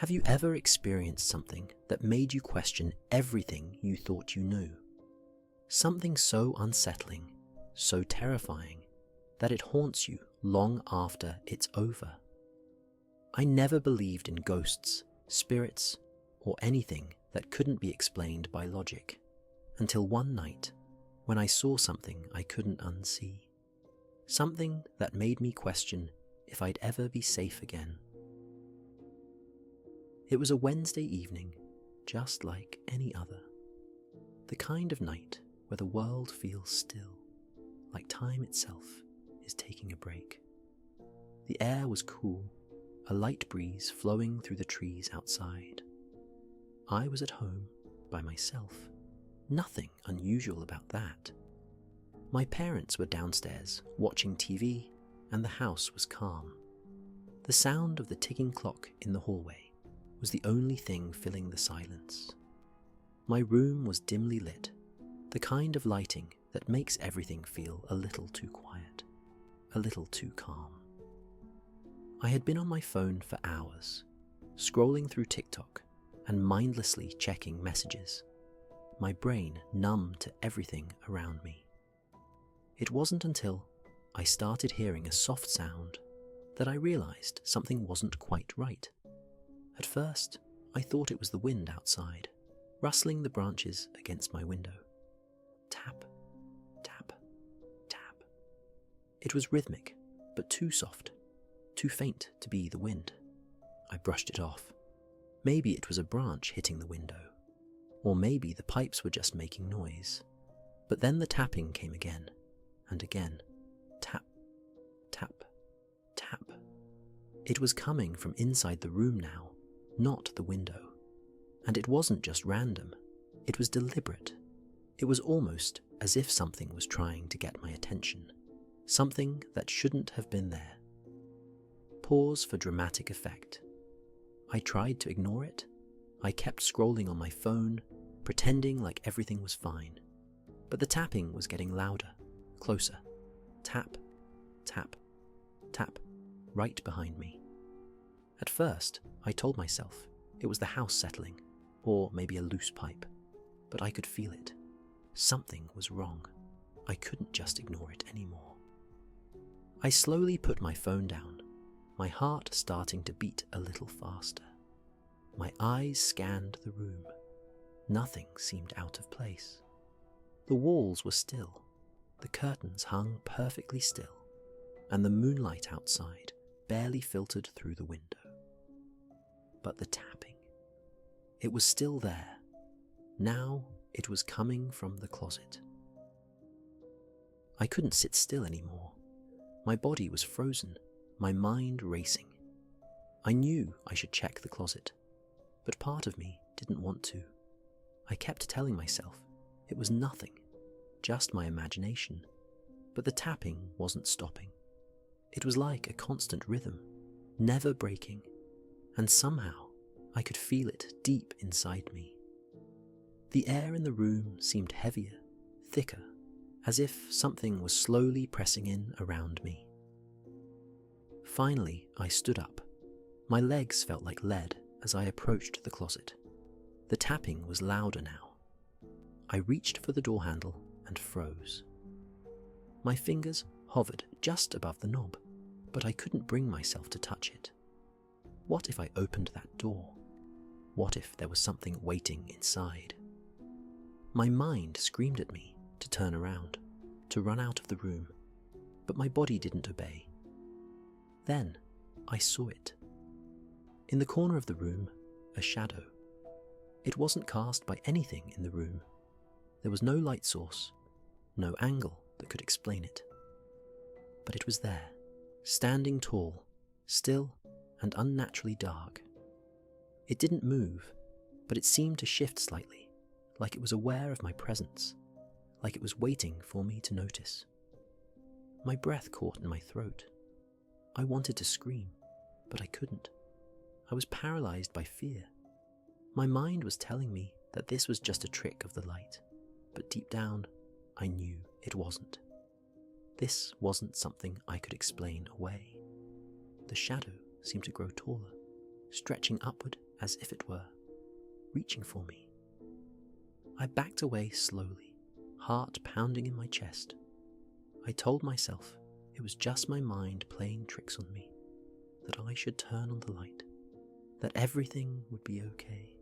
Have you ever experienced something that made you question everything you thought you knew? Something so unsettling, so terrifying, that it haunts you long after it's over. I never believed in ghosts, spirits, or anything that couldn't be explained by logic, until one night when I saw something I couldn't unsee. Something that made me question if I'd ever be safe again. It was a Wednesday evening, just like any other. The kind of night where the world feels still, like time itself is taking a break. The air was cool, a light breeze flowing through the trees outside. I was at home by myself. Nothing unusual about that. My parents were downstairs watching TV, and the house was calm. The sound of the ticking clock in the hallway was the only thing filling the silence. My room was dimly lit, the kind of lighting that makes everything feel a little too quiet, a little too calm. I had been on my phone for hours, scrolling through TikTok and mindlessly checking messages, my brain numb to everything around me. It wasn't until I started hearing a soft sound that I realized something wasn't quite right. At first, I thought it was the wind outside, rustling the branches against my window. Tap, tap, tap. It was rhythmic, but too soft, too faint to be the wind. I brushed it off. Maybe it was a branch hitting the window, or maybe the pipes were just making noise. But then the tapping came again, and again. Tap, tap, tap. It was coming from inside the room now, not the window. And it wasn't just random, it was deliberate. It was almost as if something was trying to get my attention, something that shouldn't have been there. Pause for dramatic effect. I tried to ignore it. I kept scrolling on my phone, pretending like everything was fine. But the tapping was getting louder, closer. Tap, tap, tap, right behind me. At first, I told myself it was the house settling, or maybe a loose pipe, but I could feel it. Something was wrong. I couldn't just ignore it anymore. I slowly put my phone down, my heart starting to beat a little faster. My eyes scanned the room. Nothing seemed out of place. The walls were still, the curtains hung perfectly still, and the moonlight outside barely filtered through the window. But the tapping, it was still there. Now it was coming from the closet. I couldn't sit still anymore. My body was frozen, my mind racing. I knew I should check the closet, but part of me didn't want to. I kept telling myself it was nothing, just my imagination. But the tapping wasn't stopping. It was like a constant rhythm, never breaking, and somehow I could feel it deep inside me. The air in the room seemed heavier, thicker, as if something was slowly pressing in around me. Finally, I stood up. My legs felt like lead as I approached the closet. The tapping was louder now. I reached for the door handle and froze. My fingers hovered just above the knob, but I couldn't bring myself to touch it. What if I opened that door? What if there was something waiting inside? My mind screamed at me to turn around, to run out of the room, but my body didn't obey. Then I saw it. In the corner of the room, a shadow. It wasn't cast by anything in the room. There was no light source, no angle that could explain it. But it was there, standing tall, still and unnaturally dark. It didn't move, but it seemed to shift slightly, like it was aware of my presence, like it was waiting for me to notice. My breath caught in my throat. I wanted to scream, but I couldn't. I was paralyzed by fear. My mind was telling me that this was just a trick of the light, but deep down, I knew it wasn't. This wasn't something I could explain away. The shadow seemed to grow taller, stretching upward as if it were reaching for me. I backed away slowly, heart pounding in my chest. I told myself it was just my mind playing tricks on me, that I should turn on the light, that everything would be okay.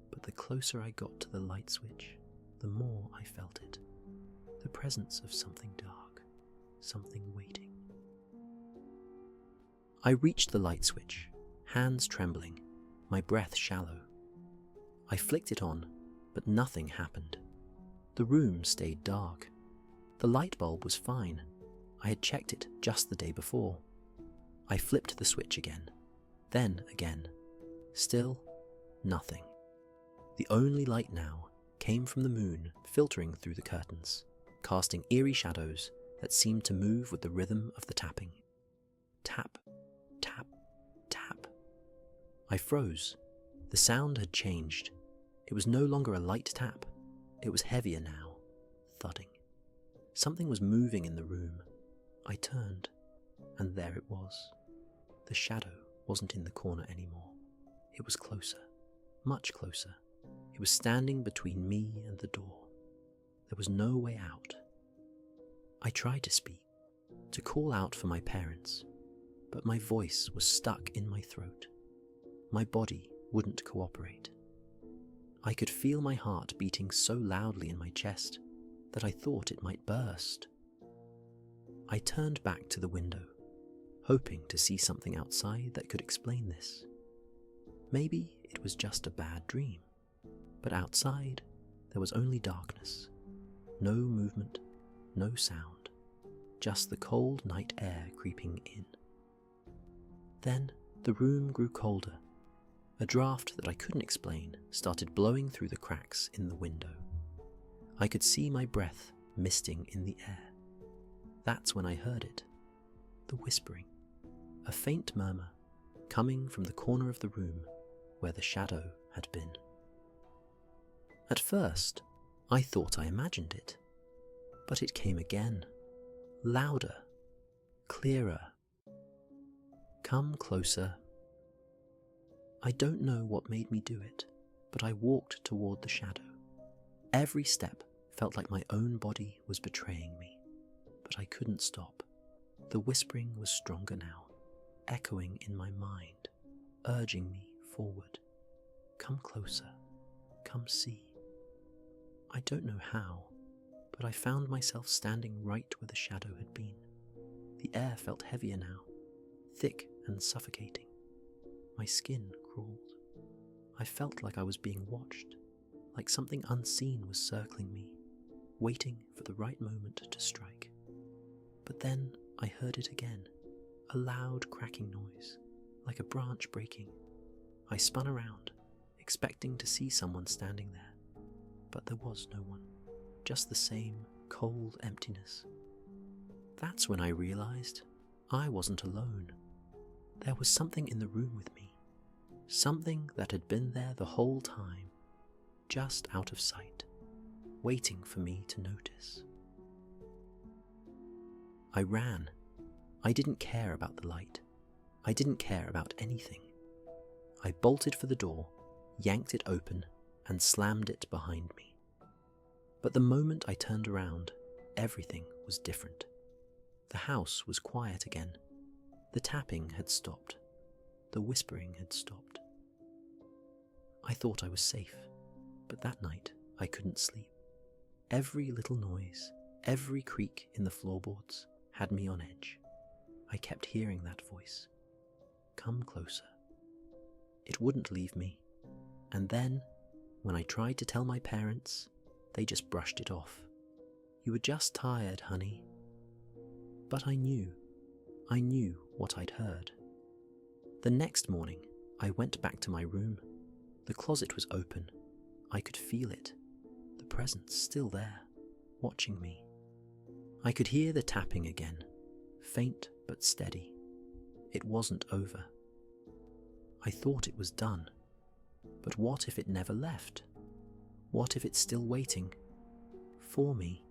But the closer I got to the light switch, the more I felt it, the presence of something dark, something waiting. I reached the light switch, hands trembling, my breath shallow. I flicked it on, but nothing happened. The room stayed dark. The light bulb was fine. I had checked it just the day before. I flipped the switch again, then again. Still, nothing. The only light now came from the moon filtering through the curtains, casting eerie shadows that seemed to move with the rhythm of the tapping. Tap, tap, tap. I froze. The sound had changed. It was no longer a light tap. It was heavier now, thudding. Something was moving in the room. I turned, and there it was. The shadow wasn't in the corner anymore. It was closer, much closer. It was standing between me and the door. There was no way out. I tried to speak, to call out for my parents, but my voice was stuck in my throat. My body wouldn't cooperate. I could feel my heart beating so loudly in my chest that I thought it might burst. I turned back to the window, hoping to see something outside that could explain this. Maybe it was just a bad dream, but outside there was only darkness, no movement, no sound, just the cold night air creeping in. Then the room grew colder. A draft that I couldn't explain started blowing through the cracks in the window. I could see my breath misting in the air. That's when I heard it, the whispering, a faint murmur coming from the corner of the room where the shadow had been. At first, I thought I imagined it, but it came again, louder, clearer. Come closer. I don't know what made me do it, but I walked toward the shadow. Every step felt like my own body was betraying me, but I couldn't stop. The whispering was stronger now, echoing in my mind, urging me forward. Come closer, come see. I don't know how, but I found myself standing right where the shadow had been. The air felt heavier now, thick and suffocating. My skin crawled. I felt like I was being watched, like something unseen was circling me, waiting for the right moment to strike. But then I heard it again, a loud cracking noise, like a branch breaking. I spun around, expecting to see someone standing there, but there was no one, just the same cold emptiness. That's when I realized I wasn't alone. There was something in the room with me, something that had been there the whole time, just out of sight, waiting for me to notice. I ran. I didn't care about the light. I didn't care about anything. I bolted for the door, yanked it open, and slammed it behind me. But the moment I turned around, everything was different. The house was quiet again. The tapping had stopped. The whispering had stopped. I thought I was safe, but that night I couldn't sleep. Every little noise, every creak in the floorboards had me on edge. I kept hearing that voice. Come closer. It wouldn't leave me. And then, when I tried to tell my parents, they just brushed it off. You were just tired, honey. But I knew what I'd heard. The next morning, I went back to my room. The closet was open. I could feel it, the presence still there, watching me. I could hear the tapping again, faint but steady. It wasn't over. I thought it was done. But what if it never left? What if it's still waiting? For me?